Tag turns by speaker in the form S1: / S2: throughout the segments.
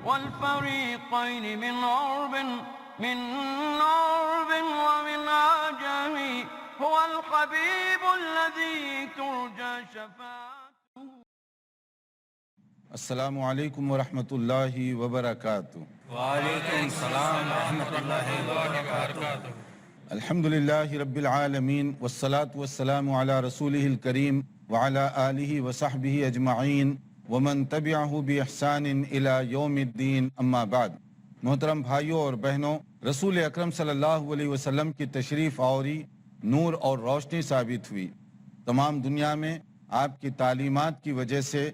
S1: والفريقين من عرب ومن عجم هو الحبيب الذي ترجى شفاعته.
S2: السلام علیکم ورحمۃ اللہ وبرکاتہ.
S3: وعلیکم السلام ورحمۃ اللہ وبرکاتہ.
S2: الحمدللہ رب العالمین والصلاة والسلام علی رسولہ الکریم وعلی آلہ وصحبہ اجمعین ومن تبعہ باحسان الی یوم الدین. اما بعد. محترم بھائیوں اور بہنوں، رسول اکرم صلی اللہ علیہ وسلم کی تشریف آوری نور اور روشنی ثابت ہوئی. تمام دنیا میں آپ کی تعلیمات کی وجہ سے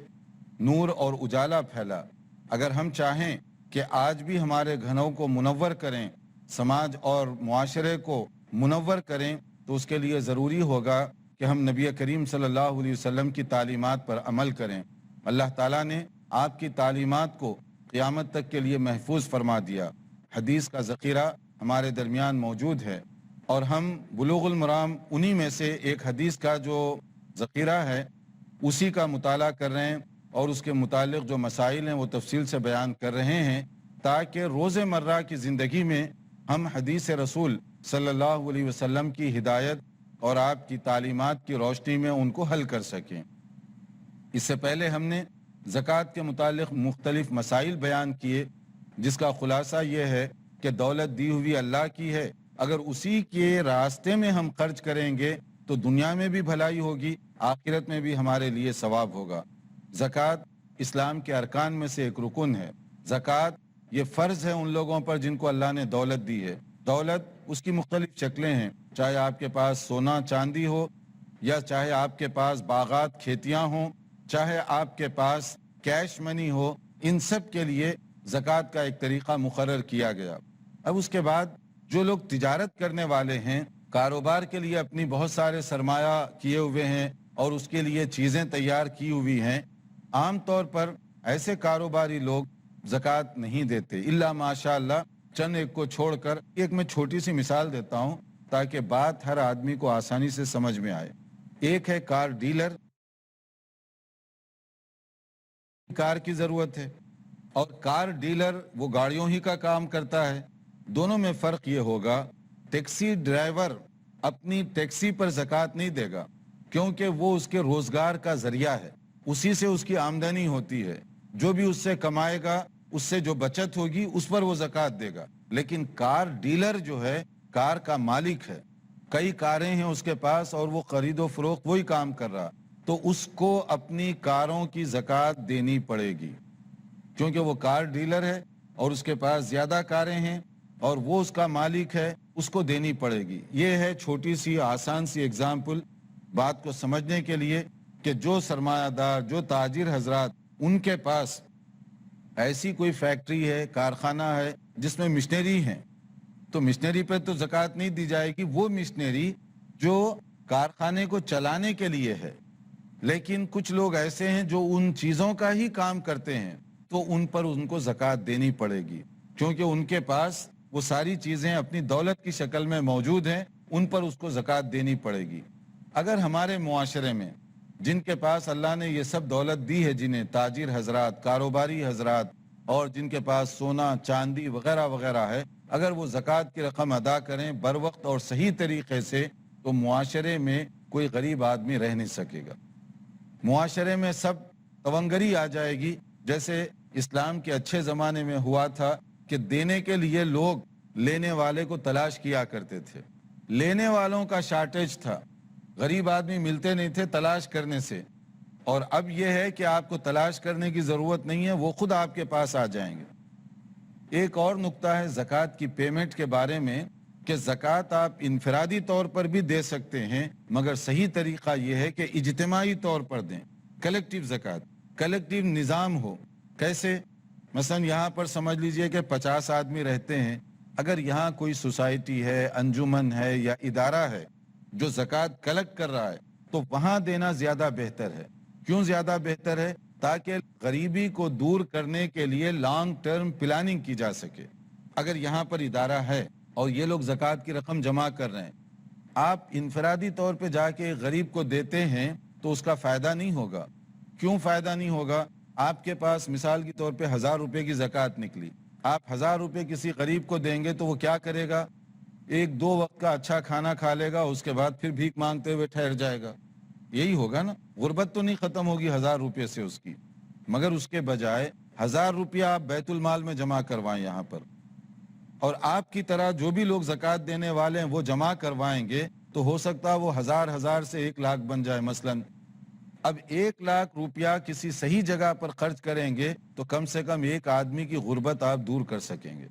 S2: نور اور اجالا پھیلا. اگر ہم چاہیں کہ آج بھی ہمارے گھروں کو منور کریں، سماج اور معاشرے کو منور کریں، تو اس کے لیے ضروری ہوگا کہ ہم نبی کریم صلی اللہ علیہ وسلم کی تعلیمات پر عمل کریں. اللہ تعالیٰ نے آپ کی تعلیمات کو قیامت تک کے لیے محفوظ فرما دیا. حدیث کا ذخیرہ ہمارے درمیان موجود ہے اور ہم بلوغ المرام انہی میں سے ایک حدیث کا جو ذخیرہ ہے اسی کا مطالعہ کر رہے ہیں اور اس کے متعلق جو مسائل ہیں وہ تفصیل سے بیان کر رہے ہیں تاکہ روز مرہ کی زندگی میں ہم حدیث رسول صلی اللہ علیہ وسلم کی ہدایت اور آپ کی تعلیمات کی روشنی میں ان کو حل کر سکیں. اس سے پہلے ہم نے زکوٰۃ کے متعلق مختلف مسائل بیان کیے، جس کا خلاصہ یہ ہے کہ دولت دی ہوئی اللہ کی ہے، اگر اسی کے راستے میں ہم خرچ کریں گے تو دنیا میں بھی بھلائی ہوگی، آخرت میں بھی ہمارے لیے ثواب ہوگا. زکوٰۃ اسلام کے ارکان میں سے ایک رکن ہے. زکوٰۃ یہ فرض ہے ان لوگوں پر جن کو اللہ نے دولت دی ہے. دولت اس کی مختلف شکلیں ہیں، چاہے آپ کے پاس سونا چاندی ہو، یا چاہے آپ کے پاس باغات کھیتیاں ہوں، چاہے آپ کے پاس کیش منی ہو، ان سب کے لیے زکوٰۃ کا ایک طریقہ مقرر کیا گیا. اب اس کے بعد جو لوگ تجارت کرنے والے ہیں، کاروبار کے لیے اپنی بہت سارے سرمایہ کیے ہوئے ہیں اور اس کے لیے چیزیں تیار کی ہوئی ہیں، عام طور پر ایسے کاروباری لوگ زکوٰۃ نہیں دیتے الا ماشاء اللہ، چند ایک کو چھوڑ کر. ایک میں چھوٹی سی مثال دیتا ہوں تاکہ بات ہر آدمی کو آسانی سے سمجھ میں آئے. ایک ہے کار ڈیلر، کار کی ضرورت ہے، اور کار ڈیلر وہ گاڑیوں ہی کا کام کرتا ہے. دونوں میں فرق یہ ہوگا، ٹیکسی ڈرائیور اپنی ٹیکسی پر زکوٰۃ نہیں دے گا کیونکہ وہ اس کے روزگار کا ذریعہ ہے، اسی سے اس کی آمدنی ہوتی ہے، جو بھی اس سے کمائے گا اس سے جو بچت ہوگی اس پر وہ زکوٰۃ دے گا. لیکن کار ڈیلر جو ہے کار کا مالک ہے، کئی کاریں ہیں اس کے پاس اور وہ خرید و فروخت وہی کام کر رہا، تو اس کو اپنی کاروں کی زکوٰۃ دینی پڑے گی کیونکہ وہ کار ڈیلر ہے اور اس کے پاس زیادہ کاریں ہیں اور وہ اس کا مالک ہے، اس کو دینی پڑے گی. یہ ہے چھوٹی سی آسان سی اگزامپل بات کو سمجھنے کے لیے کہ جو سرمایہ دار، جو تاجر حضرات، ان کے پاس ایسی کوئی فیکٹری ہے، کارخانہ ہے جس میں مشنری ہیں، تو مشنری پہ تو زکوٰۃ نہیں دی جائے گی. وہ مشنری جو کارخانے کو چلانے کے لیے ہے، لیکن کچھ لوگ ایسے ہیں جو ان چیزوں کا ہی کام کرتے ہیں، تو ان پر ان کو زکوٰۃ دینی پڑے گی کیونکہ ان کے پاس وہ ساری چیزیں اپنی دولت کی شکل میں موجود ہیں، ان پر اس کو زکوٰۃ دینی پڑے گی. اگر ہمارے معاشرے میں جن کے پاس اللہ نے یہ سب دولت دی ہے، جنہیں تاجر حضرات، کاروباری حضرات، اور جن کے پاس سونا چاندی وغیرہ وغیرہ ہے، اگر وہ زکوٰۃ کی رقم ادا کریں بر وقت اور صحیح طریقے سے، تو معاشرے میں کوئی غریب آدمی رہ نہیں سکے گا. معاشرے میں سب تونگری آ جائے گی، جیسے اسلام کے اچھے زمانے میں ہوا تھا کہ دینے کے لیے لوگ لینے والے کو تلاش کیا کرتے تھے. لینے والوں کا شارٹیج تھا، غریب آدمی ملتے نہیں تھے تلاش کرنے سے. اور اب یہ ہے کہ آپ کو تلاش کرنے کی ضرورت نہیں ہے، وہ خود آپ کے پاس آ جائیں گے. ایک اور نقطہ ہے زکوٰۃ کی پیمنٹ کے بارے میں کہ زکوٰۃ آپ انفرادی طور پر بھی دے سکتے ہیں، مگر صحیح طریقہ یہ ہے کہ اجتماعی طور پر دیں، کلیکٹیو زکوٰۃ، کلیکٹیو نظام ہو. کیسے؟ مثلا یہاں پر سمجھ لیجئے کہ 50 آدمی رہتے ہیں، اگر یہاں کوئی سوسائٹی ہے، انجمن ہے یا ادارہ ہے جو زکوٰۃ کلیکٹ کر رہا ہے، تو وہاں دینا زیادہ بہتر ہے. کیوں زیادہ بہتر ہے؟ تاکہ غریبی کو دور کرنے کے لیے لانگ ٹرم پلاننگ کی جا سکے. اگر یہاں پر ادارہ ہے اور یہ لوگ زکوٰۃ کی رقم جمع کر رہے ہیں، آپ انفرادی طور پہ جا کے غریب کو دیتے ہیں تو اس کا فائدہ نہیں ہوگا. کیوں فائدہ نہیں ہوگا؟ آپ کے پاس مثال کے طور پہ 1000 روپے کی زکوٰۃ نکلی, آپ 1000 روپے کسی غریب کو دیں گے تو وہ کیا کرے گا؟ 1-2 وقت کا اچھا کھانا کھا لے گا, اس کے بعد پھر بھیک مانگتے ہوئے ٹھہر جائے گا. یہی ہوگا نا. غربت تو نہیں ختم ہوگی 1000 روپے سے اس کی, مگر اس کے بجائے 1000 روپیہ آپ بیت المال میں جمع کروائیں یہاں پر, اور آپ کی طرح جو بھی لوگ زکوٰۃ دینے والے ہیں وہ جمع کروائیں گے تو ہو سکتا ہے وہ 1000 سے 1 لاکھ بن جائے مثلا. اب 1 لاکھ روپیہ کسی صحیح جگہ پر خرچ کریں گے تو کم سے کم ایک آدمی کی غربت آپ دور کر سکیں گے,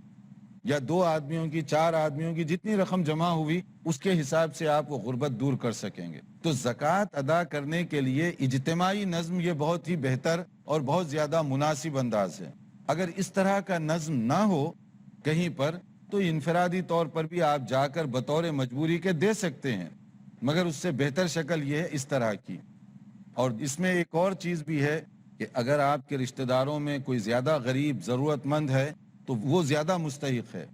S2: یا 2 آدمیوں کی, 4 آدمیوں کی, جتنی رقم جمع ہوئی اس کے حساب سے آپ وہ غربت دور کر سکیں گے. تو زکوٰۃ ادا کرنے کے لیے اجتماعی نظم یہ بہت ہی بہتر اور بہت زیادہ مناسب انداز ہے. اگر اس طرح کا نظم نہ ہو کہیں پر تو انفرادی طور پر بھی آپ جا کر بطور مجبوری کے دے سکتے ہیں, مگر اس سے بہتر شکل یہ ہے اس طرح کی. اور اس میں ایک اور چیز بھی ہے کہ اگر آپ کے رشتہ داروں میں کوئی زیادہ غریب ضرورت مند ہے تو وہ زیادہ مستحق ہے.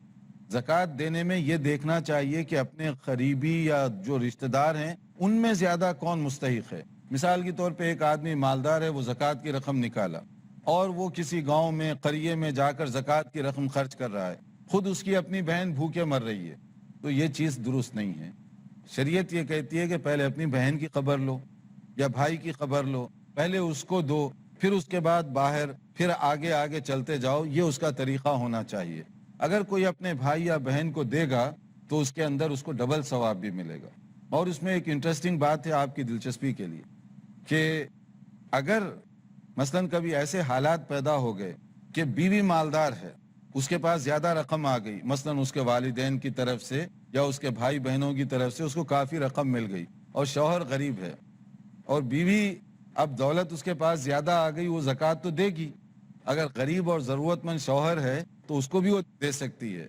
S2: زکوٰۃ دینے میں یہ دیکھنا چاہیے کہ اپنے قریبی یا جو رشتہ دار ہیں ان میں زیادہ کون مستحق ہے. مثال کے طور پہ ایک آدمی مالدار ہے, وہ زکوٰۃ کی رقم نکالا اور وہ کسی گاؤں میں, قریے میں جا کر زکوٰۃ کی رقم خرچ کر رہا ہے, خود اس کی اپنی بہن بھوکے مر رہی ہے, تو یہ چیز درست نہیں ہے. شریعت یہ کہتی ہے کہ پہلے اپنی بہن کی خبر لو یا بھائی کی خبر لو, پہلے اس کو دو, پھر اس کے بعد باہر, پھر آگے آگے چلتے جاؤ. یہ اس کا طریقہ ہونا چاہیے. اگر کوئی اپنے بھائی یا بہن کو دے گا تو اس کے اندر اس کو ڈبل ثواب بھی ملے گا. اور اس میں ایک انٹرسٹنگ بات ہے آپ کی دلچسپی کے لیے کہ اگر مثلا کبھی ایسے حالات پیدا ہو گئے کہ بیوی مالدار ہے, اس کے پاس زیادہ رقم آ گئی, مثلا اس کے والدین کی طرف سے یا اس کے بھائی بہنوں کی طرف سے اس کو کافی رقم مل گئی, اور شوہر غریب ہے اور بیوی اب دولت اس کے پاس زیادہ آ گئی, وہ زکوٰۃ تو دے گی. اگر غریب اور ضرورت مند شوہر ہے تو اس کو بھی وہ دے سکتی ہے.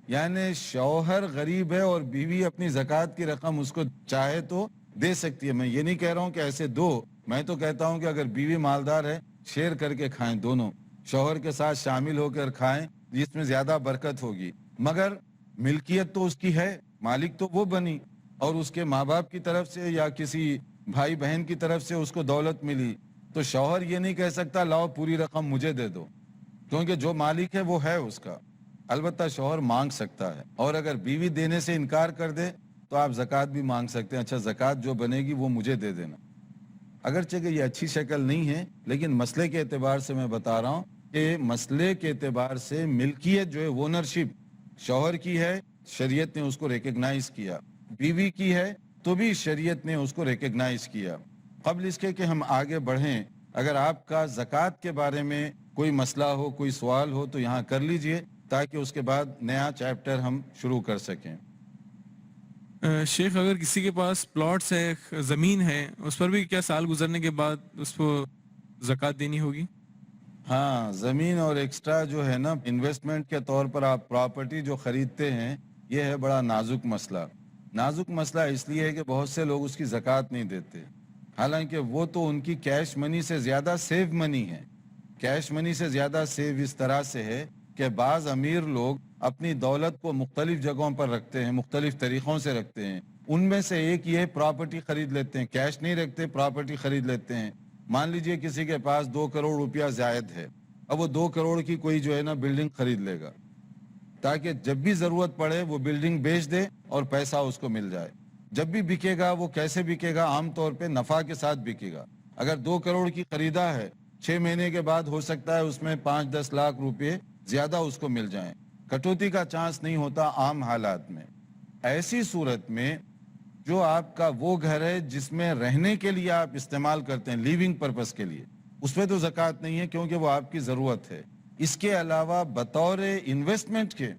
S2: یعنی شوہر غریب ہے اور بیوی اپنی زکوٰۃ کی رقم اس کو چاہے تو دے سکتی ہے. میں یہ نہیں کہہ رہا ہوں کہ ایسے دو, میں تو کہتا ہوں کہ اگر بیوی مالدار ہے شیئر کر کے کھائیں, دونوں شوہر کے ساتھ شامل ہو کر کھائیں, جس میں زیادہ برکت ہوگی. مگر ملکیت تو اس کی ہے, مالک تو وہ بنی, اور اس کے ماں باپ کی طرف سے یا کسی بھائی بہن کی طرف سے اس کو دولت ملی, تو شوہر یہ نہیں کہہ سکتا لاؤ پوری رقم مجھے دے دو, کیونکہ جو مالک ہے وہ ہے اس کا. البتہ شوہر مانگ سکتا ہے, اور اگر بیوی دینے سے انکار کر دے تو آپ زکوٰۃ بھی مانگ سکتے ہیں, اچھا زکوٰۃ جو بنے گی وہ مجھے دے دینا. اگرچہ کہ یہ اچھی شکل نہیں ہے, لیکن مسئلے کے اعتبار سے میں بتا رہا ہوں کہ مسئلے کے اعتبار سے ملکیت جو ہے, اونرشپ شوہر کی ہے, شریعت نے اس کو ریکگنائز کیا, بیوی کی ہے تو بھی شریعت نے اس کو ریکگنائز کیا. قبل اس کے کہ ہم آگے بڑھیں, اگر آپ کا زکوٰۃ کے بارے میں کوئی مسئلہ ہو, کوئی سوال ہو تو یہاں کر لیجئے, تاکہ اس کے بعد نیا چیپٹر ہم شروع کر سکیں.
S4: شیخ, اگر کسی کے پاس پلاٹس ہے, زمین ہے, اس پر بھی کیا سال گزرنے کے بعد اس کو زکوٰۃ دینی ہوگی؟
S2: ہاں, زمین اور ایکسٹرا جو ہے نا, انویسٹمنٹ کے طور پر آپ پراپرٹی جو خریدتے ہیں, یہ ہے بڑا نازک مسئلہ. نازک مسئلہ اس لیے ہے کہ بہت سے لوگ اس کی زکوٰۃ نہیں دیتے, حالانکہ وہ تو ان کی کیش منی سے زیادہ سیو منی ہے. کیش منی سے زیادہ سیو اس طرح سے ہے کہ بعض امیر لوگ اپنی دولت کو مختلف جگہوں پر رکھتے ہیں, مختلف طریقوں سے رکھتے ہیں. ان میں سے ایک یہ پراپرٹی خرید لیتے ہیں, کیش نہیں رکھتے, پراپرٹی خرید لیتے ہیں. مان لیجئے کسی کے پاس 2 کروڑ روپیہ زائد ہے, اب وہ 2 کروڑ کی کوئی جو ہے نا بلڈنگ خرید لے گا, تاکہ جب بھی ضرورت پڑے وہ بلڈنگ بیچ دے اور پیسہ اس کو مل جائے. جب بھی بکے گا وہ کیسے بکے گا؟ عام طور پہ نفع کے ساتھ بکے گا. اگر 2 کروڑ کی خریدا ہے, 6 مہینے کے بعد ہو سکتا ہے اس میں 5-10 لاکھ روپے زیادہ اس کو مل جائیں. کٹوتی کا چانس نہیں ہوتا عام حالات میں. ایسی صورت میں جو آپ کا وہ گھر ہے جس میں رہنے کے لیے آپ استعمال کرتے ہیں, لیونگ پرپس کے لیے, اس پہ تو زکوٰۃ نہیں ہے کیونکہ وہ آپ کی ضرورت ہے. اس کے علاوہ بطور انویسٹمنٹ کے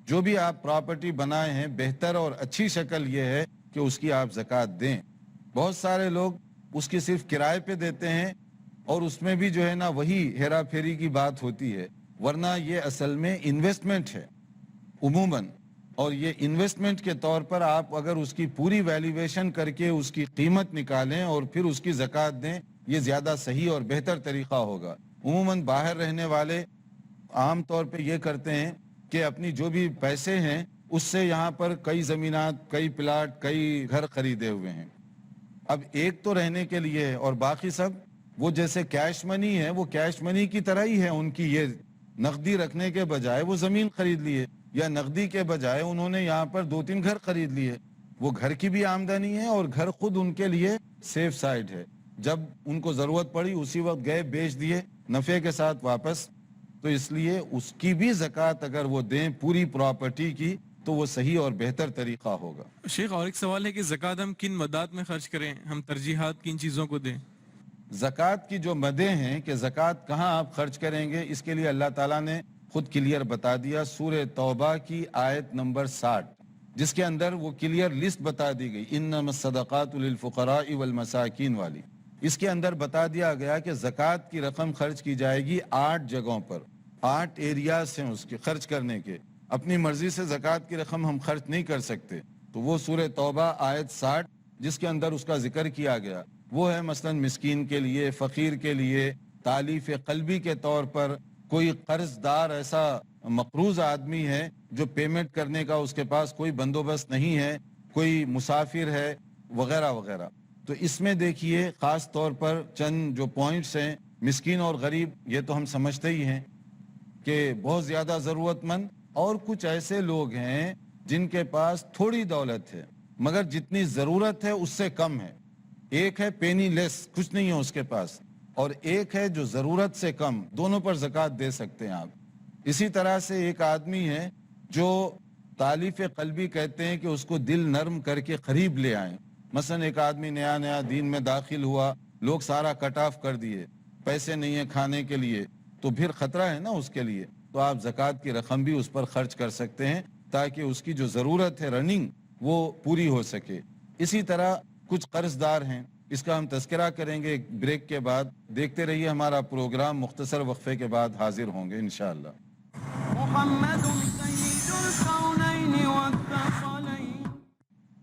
S2: جو بھی آپ پراپرٹی بنائے ہیں, بہتر اور اچھی شکل یہ ہے کہ اس کی آپ زکوٰۃ دیں. بہت سارے لوگ اس کی صرف کرائے پہ دیتے ہیں, اور اس میں بھی جو ہے نا وہی ہیرا پھیری کی بات ہوتی ہے, ورنہ یہ اصل میں انویسٹمنٹ ہے عموماً. اور یہ انویسٹمنٹ کے طور پر آپ اگر اس کی پوری ویلیویشن کر کے اس کی قیمت نکالیں اور پھر اس کی زکوٰۃ دیں, یہ زیادہ صحیح اور بہتر طریقہ ہوگا. عموماً باہر رہنے والے عام طور پہ یہ کرتے ہیں کہ اپنی جو بھی پیسے ہیں اس سے یہاں پر کئی زمینات, کئی پلاٹ, کئی گھر خریدے ہوئے ہیں. اب ایک تو رہنے کے لیے ہے اور باقی سب وہ جیسے کیش منی ہے وہ کیش منی کی طرح ہی ہے ان کی، یہ نقدی رکھنے کے بجائے وہ زمین خرید لیے، یا نقدی کے بجائے انہوں نے یہاں پر 2-3 گھر خرید لیے، وہ گھر کی بھی آمدنی ہے اور گھر خود ان کے لیے سیف سائڈ ہے، جب ان کو ضرورت پڑی اسی وقت گئے بیچ دیے نفع کے ساتھ واپس، تو اس لیے اس کی بھی زکوٰۃ اگر وہ دیں پوری پراپرٹی کی تو وہ صحیح اور بہتر طریقہ ہوگا۔
S4: شیخ اور ایک سوال ہے کہ زکوٰۃ ہم کن مدات میں خرچ کریں، ہم ترجیحات کن چیزوں کو دیں؟
S2: زکوٰۃ کی جو مدیں ہیں کہ زکوٰۃ کہاں آپ خرچ کریں گے، اس کے لیے اللہ تعالیٰ نے خود کلیئر بتا دیا سورہ توبہ کی آیت نمبر 60، جس کے اندر وہ کلیئر لسٹ بتا دی گئی، انما الصدقات للفقراء والمساکین والی، اس کے اندر بتا دیا گیا کہ زکوٰۃ کی رقم خرچ کی جائے گی 8 جگہوں پر، 8 ایریاز ہیں اس کے خرچ کرنے کے، اپنی مرضی سے زکوٰۃ کی رقم ہم خرچ نہیں کر سکتے، تو وہ سورہ توبہ آیت 60 جس کے اندر اس کا ذکر کیا گیا وہ ہے مثلا مسکین کے لیے، فقیر کے لیے، تالیف قلبی کے طور پر، کوئی قرض دار ایسا مقروض آدمی ہے جو پیمنٹ کرنے کا اس کے پاس کوئی بندوبست نہیں ہے، کوئی مسافر ہے وغیرہ وغیرہ، تو اس میں دیکھیے خاص طور پر چند جو پوائنٹس ہیں، مسکین اور غریب یہ تو ہم سمجھتے ہی ہیں کہ بہت زیادہ ضرورت مند، اور کچھ ایسے لوگ ہیں جن کے پاس تھوڑی دولت ہے مگر جتنی ضرورت ہے اس سے کم ہے، ایک ہے پینی لیس، کچھ نہیں ہے اس کے پاس، اور ایک ہے جو ضرورت سے کم، دونوں پر زکوٰۃ دے سکتے ہیں آپ۔ اسی طرح سے ایک آدمی ہے جو تالیف قلبی کہتے ہیں کہ اس کو دل نرم کر کے قریب لے آئیں، مثلا ایک آدمی نیا نیا دین میں داخل ہوا، لوگ سارا کٹ آف کر دیے، پیسے نہیں ہیں کھانے کے لیے، تو پھر خطرہ ہے نا اس کے لیے، تو آپ زکوٰۃ کی رقم بھی اس پر خرچ کر سکتے ہیں تاکہ اس کی جو ضرورت ہے رننگ وہ پوری ہو سکے۔ اسی طرح کچھ قرض دار ہیں، اس کا ہم تذکرہ کریں گے ایک بریک کے بعد، دیکھتے رہیے ہمارا پروگرام، مختصر وقفے کے بعد حاضر ہوں گے انشاءاللہ۔
S1: محمد سید الکونین والثقلین۔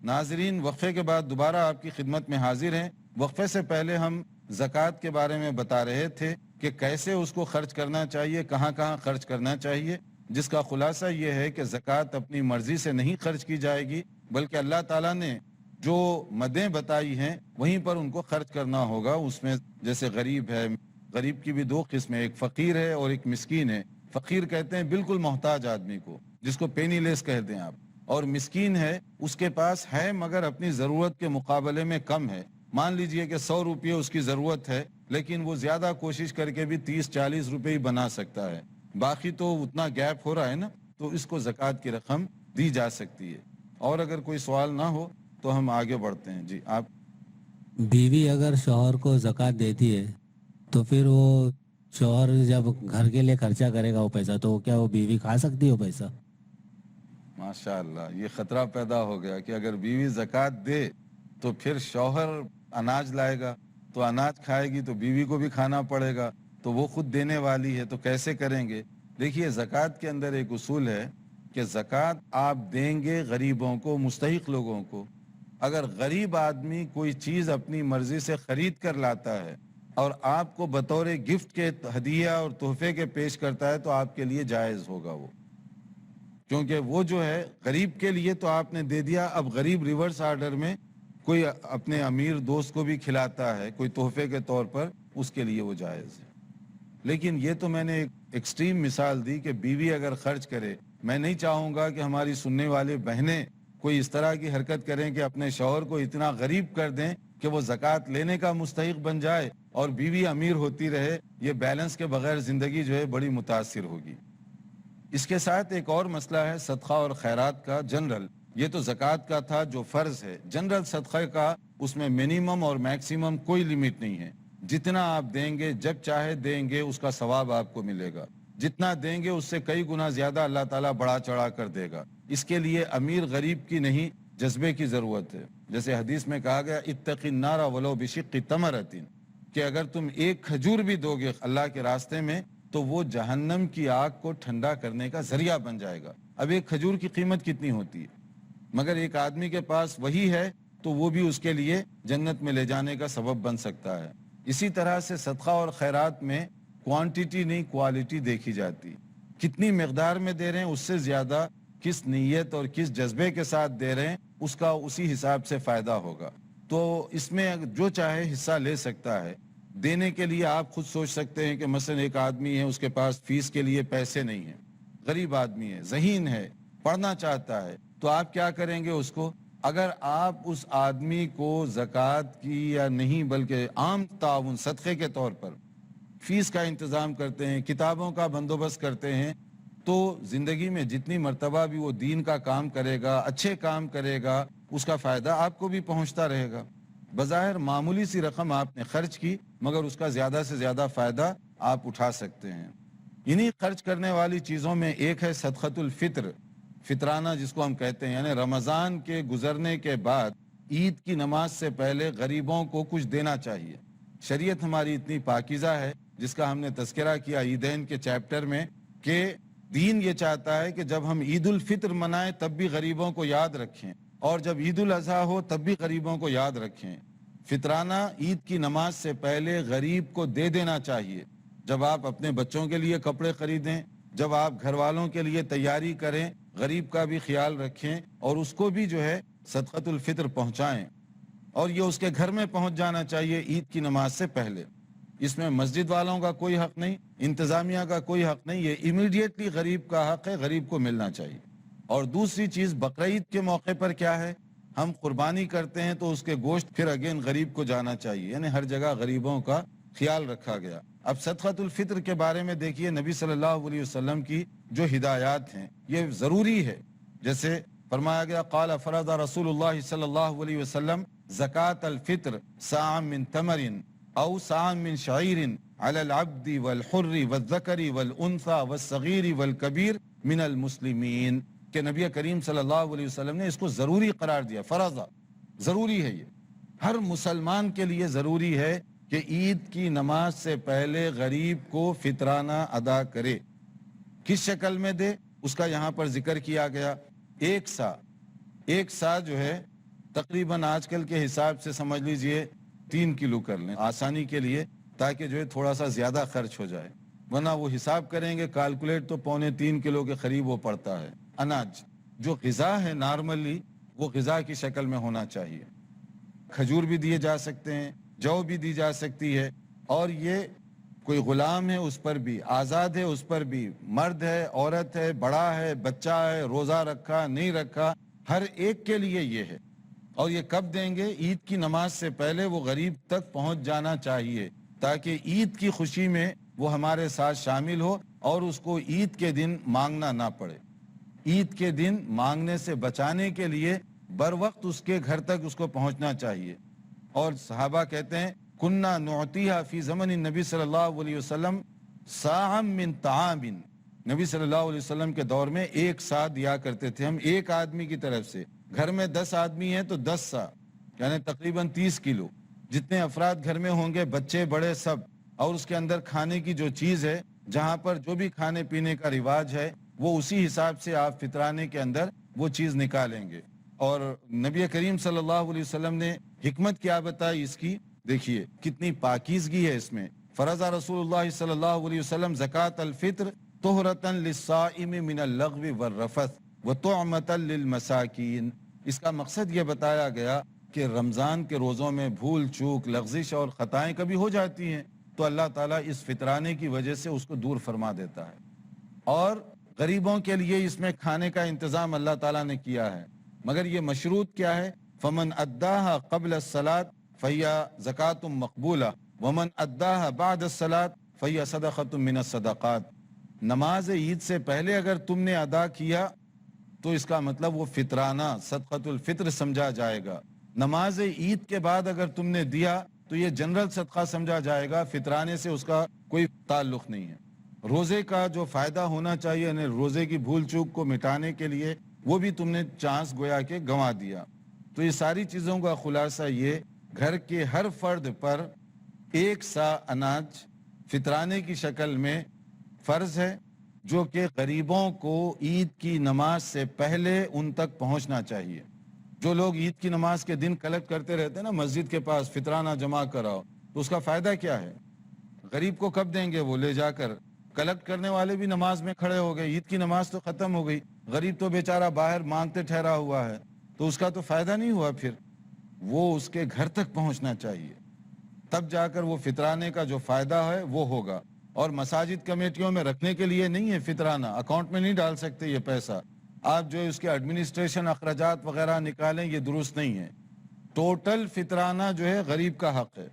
S2: ناظرین وقفے کے بعد دوبارہ آپ کی خدمت میں حاضر ہیں۔ وقفے سے پہلے ہم زکوٰۃ کے بارے میں بتا رہے تھے کہ کیسے اس کو خرچ کرنا چاہیے، کہاں کہاں خرچ کرنا چاہیے، جس کا خلاصہ یہ ہے کہ زکوٰۃ اپنی مرضی سے نہیں خرچ کی جائے گی، بلکہ اللہ تعالیٰ نے جو مدیں بتائی ہیں وہیں پر ان کو خرچ کرنا ہوگا۔ اس میں جیسے غریب ہے، غریب کی بھی 2 قسمیں، ایک فقیر ہے اور ایک مسکین ہے۔ فقیر کہتے ہیں بالکل محتاج آدمی کو، جس کو پینی لیس کہہ دیں آپ، اور مسکین ہے اس کے پاس ہے مگر اپنی ضرورت کے مقابلے میں کم ہے، مان لیجئے کہ 100 روپے اس کی ضرورت ہے لیکن وہ زیادہ کوشش کر کے بھی 30-40 روپے ہی بنا سکتا ہے، باقی تو اتنا گیپ ہو رہا ہے نا، تو اس کو زکوٰۃ کی رقم دی جا سکتی ہے۔ اور اگر کوئی سوال نہ ہو تو ہم آگے بڑھتے ہیں۔ جی آپ۔
S5: بیوی اگر شوہر کو زکوٰۃ دیتی ہے تو پھر وہ شوہر جب گھر کے لیے خرچہ کرے گا وہ پیسہ، تو کیا وہ بیوی کھا سکتی ہے وہ پیسہ؟
S2: ماشاءاللہ، یہ خطرہ پیدا ہو گیا کہ اگر بیوی زکوٰۃ دے تو پھر شوہر اناج لائے گا تو اناج کھائے گی تو بیوی کو بھی کھانا پڑے گا، تو وہ خود دینے والی ہے تو کیسے کریں گے؟ دیکھیے زکوٰۃ کے اندر ایک اصول ہے کہ زکوٰۃ آپ دیں گے غریبوں کو، مستحق لوگوں کو۔ اگر غریب آدمی کوئی چیز اپنی مرضی سے خرید کر لاتا ہے اور آپ کو بطور گفٹ کے ہدیہ اور تحفے کے پیش کرتا ہے تو آپ کے لیے جائز ہوگا وہ، کیونکہ وہ جو ہے غریب کے لیے تو آپ نے دے دیا، اب غریب ریورس آرڈر میں کوئی اپنے امیر دوست کو بھی کھلاتا ہے کوئی تحفے کے طور پر، اس کے لیے وہ جائز ہے۔ لیکن یہ تو میں نے ایک ایکسٹریم مثال دی کہ بیوی اگر خرچ کرے، میں نہیں چاہوں گا کہ ہماری سننے والے بہنیں کوئی اس طرح کی حرکت کریں کہ اپنے شوہر کو اتنا غریب کر دیں کہ وہ زکوٰۃ لینے کا مستحق بن جائے اور بیوی امیر ہوتی رہے۔ یہ بیلنس کے بغیر زندگی جو ہے بڑی متاثر ہوگی۔ اس کے ساتھ ایک اور مسئلہ ہے صدقہ اور خیرات کا جنرل، یہ تو زکوٰۃ کا تھا جو فرض ہے، جنرل صدقہ کا اس میں منیمم اور میکسیمم کوئی لیمٹ نہیں ہے، جتنا آپ دیں گے جب چاہے دیں گے اس کا ثواب آپ کو ملے گا، جتنا دیں گے اس سے کئی گنا زیادہ اللہ تعالیٰ بڑھا چڑھا کر دے گا۔ اس کے لیے امیر غریب کی نہیں، جذبے کی ضرورت ہے۔ جیسے حدیث میں کہا گیا اتقی النار ولو بشق تمرۃ، کہ اگر تم ایک کھجور بھی دو گے اللہ کے راستے میں تو وہ جہنم کی آگ کو ٹھنڈا کرنے کا ذریعہ بن جائے گا۔ اب ایک کھجور کی قیمت کتنی ہوتی ہے، مگر ایک آدمی کے پاس وہی ہے تو وہ بھی اس کے لیے جنت میں لے جانے کا سبب بن سکتا ہے۔ اسی طرح سے صدقہ اور خیرات میں کوانٹیٹی نہیں کوالٹی دیکھی جاتی، کتنی مقدار میں دے رہے ہیں اس سے زیادہ کس نیت اور کس جذبے کے ساتھ دے رہے ہیں اس کا اسی حساب سے فائدہ ہوگا۔ تو اس میں جو چاہے حصہ لے سکتا ہے، دینے کے لیے آپ خود سوچ سکتے ہیں کہ مثلا ایک آدمی ہے، اس کے پاس فیس کے لیے پیسے نہیں ہیں، غریب آدمی ہے، ذہین ہے، پڑھنا چاہتا ہے، تو آپ کیا کریں گے اس کو؟ اگر آپ اس آدمی کو زکوٰۃ کی یا نہیں بلکہ عام تعاون صدقے کے طور پر فیس کا انتظام کرتے ہیں، کتابوں کا بندوبست کرتے ہیں، تو زندگی میں جتنی مرتبہ بھی وہ دین کا کام کرے گا، اچھے کام کرے گا، اس کا فائدہ آپ کو بھی پہنچتا رہے گا۔ بظاہر معمولی سی رقم آپ نے خرچ کی، مگر اس کا زیادہ سے زیادہ فائدہ آپ اٹھا سکتے ہیں۔ انہی خرچ کرنے والی چیزوں میں ایک ہے صدقۃ الفطر، فطرانہ جس کو ہم کہتے ہیں، یعنی رمضان کے گزرنے کے بعد عید کی نماز سے پہلے غریبوں کو کچھ دینا چاہیے۔ شریعت ہماری اتنی پاکیزہ ہے، جس کا ہم نے تذکرہ کیا عیدین کے چیپٹر میں، کہ دین یہ چاہتا ہے کہ جب ہم عید الفطر منائیں تب بھی غریبوں کو یاد رکھیں، اور جب عید الاضحیٰ ہو تب بھی غریبوں کو یاد رکھیں۔ فطرانہ عید کی نماز سے پہلے غریب کو دے دینا چاہیے۔ جب آپ اپنے بچوں کے لیے کپڑے خریدیں، جب آپ گھر والوں کے لیے تیاری کریں، غریب کا بھی خیال رکھیں اور اس کو بھی جو ہے صدقۃ الفطر پہنچائیں، اور یہ اس کے گھر میں پہنچ جانا چاہیے عید کی نماز سے پہلے۔ اس میں مسجد والوں کا کوئی حق نہیں، انتظامیہ کا کوئی حق نہیں، یہ امیڈیٹلی غریب کا حق ہے، غریب کو ملنا چاہیے۔ اور دوسری چیز بقرعید کے موقع پر کیا ہے، ہم قربانی کرتے ہیں تو اس کے گوشت پھر اگین غریب کو جانا چاہیے، یعنی ہر جگہ غریبوں کا خیال رکھا گیا۔ اب صدقۃ الفطر کے بارے میں دیکھیے نبی صلی اللہ علیہ وسلم کی جو ہدایات ہیں یہ ضروری ہے۔ جیسے فرمایا گیا قال فرض رسول اللہ صلی اللہ علیہ وسلم زکاة الفطر صاع من تمر او صاع من شعیر علی العبد والحر والذکر والانثى والصغیر والکبیر من المسلمین، کہ نبی کریم صلی اللہ علیہ وسلم نے اس کو ضروری قرار دیا، فرض، ضروری ہے، یہ ہر مسلمان کے لیے ضروری ہے کہ عید کی نماز سے پہلے غریب کو فطرانہ ادا کرے۔ کس شکل میں دے اس کا یہاں پر ذکر کیا گیا۔ ایک سا جو ہے تقریباً آج کل کے حساب سے سمجھ لیجئے 3 کلو کر لیں آسانی کے لیے، تاکہ جو ہے تھوڑا سا زیادہ خرچ ہو جائے، ورنہ وہ حساب کریں گے کیلکولیٹ تو 2.25 کلو کے قریب وہ پڑتا ہے۔ اناج جو غذا ہے نارملی وہ غذا کی شکل میں ہونا چاہیے۔ کھجور بھی دیے جا سکتے ہیں، جو بھی دی جا سکتی ہے، اور یہ کوئی غلام ہے اس پر بھی، آزاد ہے اس پر بھی، مرد ہے، عورت ہے، بڑا ہے، بچہ ہے، روزہ رکھا نہیں رکھا، ہر ایک کے لیے یہ ہے۔ اور یہ کب دیں گے؟ عید کی نماز سے پہلے وہ غریب تک پہنچ جانا چاہیے، تاکہ عید کی خوشی میں وہ ہمارے ساتھ شامل ہو اور اس کو عید کے دن مانگنا نہ پڑے۔ عید کے دن مانگنے سے بچانے کے لیے بر وقت اس کے گھر تک اس کو پہنچنا چاہیے۔ اور صحابہ کہتے ہیں کننا نعطیہا فی زمن النبی صلی اللہ علیہ وسلم صاعا من طعام، نبی صلی اللہ علیہ وسلم کے دور میں 1 سا دیا کرتے تھے ہم ایک آدمی کی طرف سے۔ گھر میں 10 آدمی ہیں تو 10 سا، یعنی تقریباً 30 کلو، جتنے افراد گھر میں ہوں گے بچے بڑے سب، اور اس کے اندر کھانے کی جو چیز ہے، جہاں پر جو بھی کھانے پینے کا رواج ہے وہ اسی حساب سے آپ فطرانے کے اندر وہ چیز نکالیں گے۔ اور نبی کریم صلی اللہ علیہ وسلم نے حکمت کیا بتائی اس کی، دیکھیے کتنی پاکیزگی ہے اس میں۔ فرض رسول اللہ صلی اللہ علیہ وسلم زکاة الفطر طہرۃ للصائم من اللغو والرفث وطعمۃ للمساکین۔ اس کا مقصد یہ بتایا گیا کہ رمضان کے روزوں میں بھول چوک، لغزش اور خطائیں کبھی ہو جاتی ہیں، تو اللہ تعالیٰ اس فطرانے کی وجہ سے اس کو دور فرما دیتا ہے۔ اور غریبوں کے لیے اس میں کھانے کا انتظام اللہ تعالیٰ نے کیا ہے، مگر یہ مشروط کیا ہے؟ فمن اداہا قبل الصلاۃ فہی زکاۃ مقبولہ ومن اداہا بعد الصلاۃ فہی صدقۃ من الصدقات۔ نماز عید سے پہلے اگر تم نے ادا کیا تو اس کا مطلب وہ فطرانہ صدقۃ الفطر سمجھا جائے گا۔ نماز عید کے بعد اگر تم نے دیا تو یہ جنرل صدقہ سمجھا جائے گا، فطرانے سے اس کا کوئی تعلق نہیں ہے۔ روزے کا جو فائدہ ہونا چاہیے، یعنی روزے کی بھول چوک کو مٹانے کے لیے، وہ بھی تم نے چانس گویا کہ گنوا دیا۔ تو یہ ساری چیزوں کا خلاصہ یہ، گھر کے ہر فرد پر 1 سا اناج فطرانے کی شکل میں فرض ہے، جو کہ غریبوں کو عید کی نماز سے پہلے ان تک پہنچنا چاہیے۔ جو لوگ عید کی نماز کے دن کلیکٹ کرتے رہتے ہیں نا مسجد کے پاس، فطرانہ جمع کراؤ، تو اس کا فائدہ کیا ہے؟ غریب کو کب دیں گے؟ وہ لے جا کر کلیکٹ کرنے والے بھی نماز میں کھڑے ہو گئے، عید کی نماز تو ختم ہو گئی، غریب تو بیچارہ باہر مانگتے ٹھہرا ہوا ہے، تو اس کا تو فائدہ نہیں ہوا۔ پھر وہ اس کے گھر تک پہنچنا چاہیے۔ تب جا کر وہ فطرانے کا جو فائدہ ہے وہ ہوگا. اور مساجد کمیٹیوں میں رکھنے کے لیے نہیں ہے فطرانہ, اکاؤنٹ میں نہیں ڈال سکتے یہ پیسہ. آپ جو اس کے ایڈمنسٹریشن اخراجات وغیرہ نکالیں, یہ درست نہیں ہے. ٹوٹل فطرانہ جو ہے غریب کا حق ہے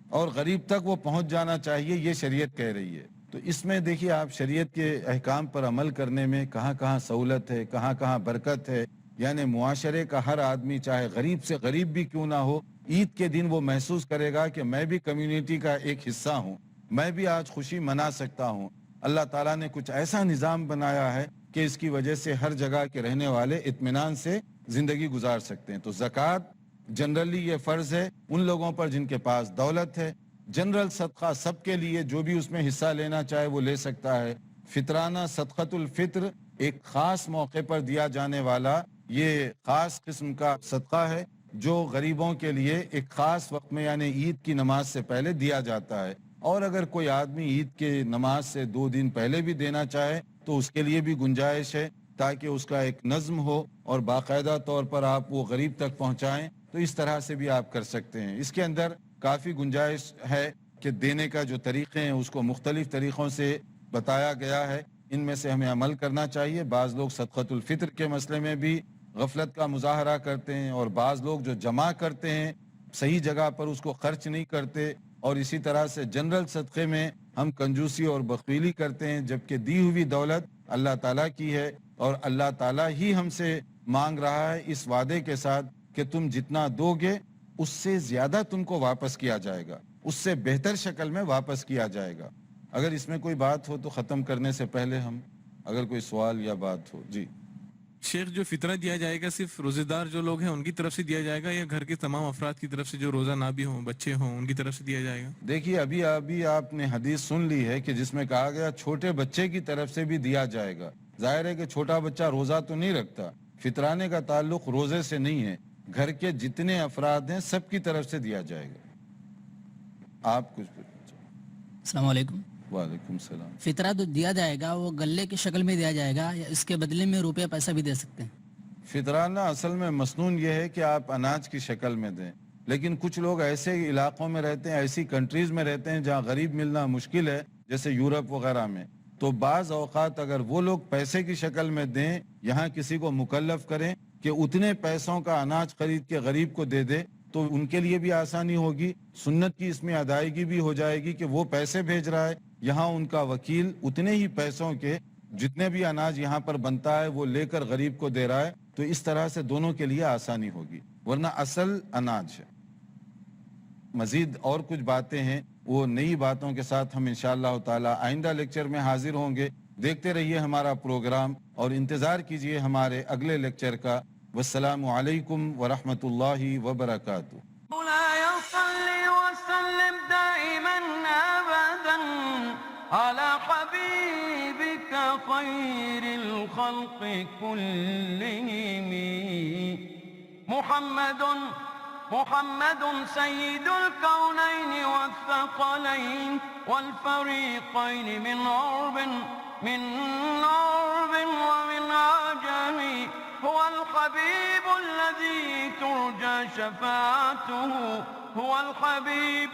S2: اور غریب تک وہ پہنچ جانا چاہیے, یہ شریعت کہہ رہی ہے. تو اس میں دیکھیے آپ شریعت کے احکام پر عمل کرنے میں کہاں کہاں سہولت ہے, کہاں کہاں برکت ہے. یعنی معاشرے کا ہر آدمی چاہے غریب سے غریب بھی کیوں نہ ہو, عید کے دن وہ محسوس کرے گا کہ میں بھی کمیونٹی کا ایک حصہ ہوں, میں بھی آج خوشی منا سکتا ہوں. اللہ تعالیٰ نے کچھ ایسا نظام بنایا ہے کہ اس کی وجہ سے ہر جگہ کے رہنے والے اطمینان سے زندگی گزار سکتے ہیں. تو زکوٰۃ جنرلی یہ فرض ہے ان لوگوں پر جن کے پاس دولت ہے. جنرل صدقہ سب کے لیے, جو بھی اس میں حصہ لینا چاہے وہ لے سکتا ہے. فطرانہ صدقۃ الفطر ایک خاص موقع پر دیا جانے والا یہ خاص قسم کا صدقہ ہے جو غریبوں کے لیے ایک خاص وقت میں یعنی عید کی نماز سے پہلے دیا جاتا ہے. اور اگر کوئی آدمی عید کے نماز سے 2 دن پہلے بھی دینا چاہے تو اس کے لیے بھی گنجائش ہے, تاکہ اس کا ایک نظم ہو اور باقاعدہ طور پر آپ وہ غریب تک پہنچائیں. تو اس طرح سے بھی آپ کر سکتے ہیں. اس کے اندر کافی گنجائش ہے کہ دینے کا جو طریقے ہیں اس کو مختلف طریقوں سے بتایا گیا ہے, ان میں سے ہمیں عمل کرنا چاہیے. بعض لوگ صدقۃ الفطر کے مسئلے میں بھی غفلت کا مظاہرہ کرتے ہیں, اور بعض لوگ جو جمع کرتے ہیں صحیح جگہ پر اس کو خرچ نہیں کرتے, اور اسی طرح سے جنرل صدقے میں ہم کنجوسی اور بخیلی کرتے ہیں, جبکہ دی ہوئی دولت اللہ تعالیٰ کی ہے اور اللہ تعالیٰ ہی ہم سے مانگ رہا ہے اس وعدے کے ساتھ کہ تم جتنا دو گے اس سے زیادہ تم کو واپس کیا جائے گا, اس سے بہتر شکل میں واپس کیا جائے گا. اگر اس میں کوئی بات ہو تو ختم کرنے سے پہلے ہم اگر کوئی سوال یا بات ہو. جی
S4: شیخ, جو فطرہ دیا جائے گا صرف روزے دار جو لوگ ہیں ان کی طرف سے دیا جائے گا, یا گھر کے تمام افراد کی طرف سے جو روزہ نہ بھی ہوں, بچے ہوں, ان کی طرف سے دیا جائے گا؟
S2: دیکھیے ابھی آپ نے حدیث سن لی ہے کہ جس میں کہا گیا چھوٹے بچے کی طرف سے بھی دیا جائے گا. ظاہر ہے کہ چھوٹا بچہ روزہ تو نہیں رکھتا, فطرانے کا تعلق روزے سے نہیں ہے, گھر کے جتنے افراد ہیں سب کی طرف سے دیا جائے گا. آپ کچھ
S6: السلام علیکم.
S2: وعلیکم السلام.
S6: فطرہ جو دیا جائے گا وہ غلے کی شکل میں دیا جائے گا یا اس کے بدلے میں روپے پیسہ بھی دے سکتے ہیں؟
S2: فطرانہ اصل میں مسنون یہ ہے کہ آپ اناج کی شکل میں دیں, لیکن کچھ لوگ ایسے علاقوں میں رہتے ہیں, ایسی کنٹریز میں رہتے ہیں جہاں غریب ملنا مشکل ہے, جیسے یورپ وغیرہ میں. تو بعض اوقات اگر وہ لوگ پیسے کی شکل میں دیں, یہاں کسی کو مکلف کریں کہ اتنے پیسوں کا اناج خرید کے غریب کو دے دے, تو ان کے لیے بھی آسانی ہوگی, سنت کی اس میں ادائیگی بھی ہو جائے گی کہ وہ پیسے بھیج رہا ہے, یہاں ان کا وکیل اتنے ہی پیسوں کے جتنے بھی اناج یہاں پر بنتا ہے وہ لے کر غریب کو دے رہا ہے. تو اس طرح سے دونوں کے لیے آسانی ہوگی, ورنہ اصل اناج ہے. مزید اور کچھ باتیں ہیں, وہ نئی باتوں کے ساتھ ہم انشاءاللہ تعالی آئندہ لیکچر میں حاضر ہوں گے. دیکھتے رہیے ہمارا پروگرام اور انتظار کیجئے ہمارے اگلے لیکچر کا. والسلام علیکم ورحمۃ اللہ وبرکاتہ.
S1: مولاي صل وسلم دائما ابدا على حبيبك خير الخلق كلهم محمد سيد الكونين والثقلين والفريقين من عرب ومن عجم. هو الحبيب الذي ترجى شفاعته, هو الحبيب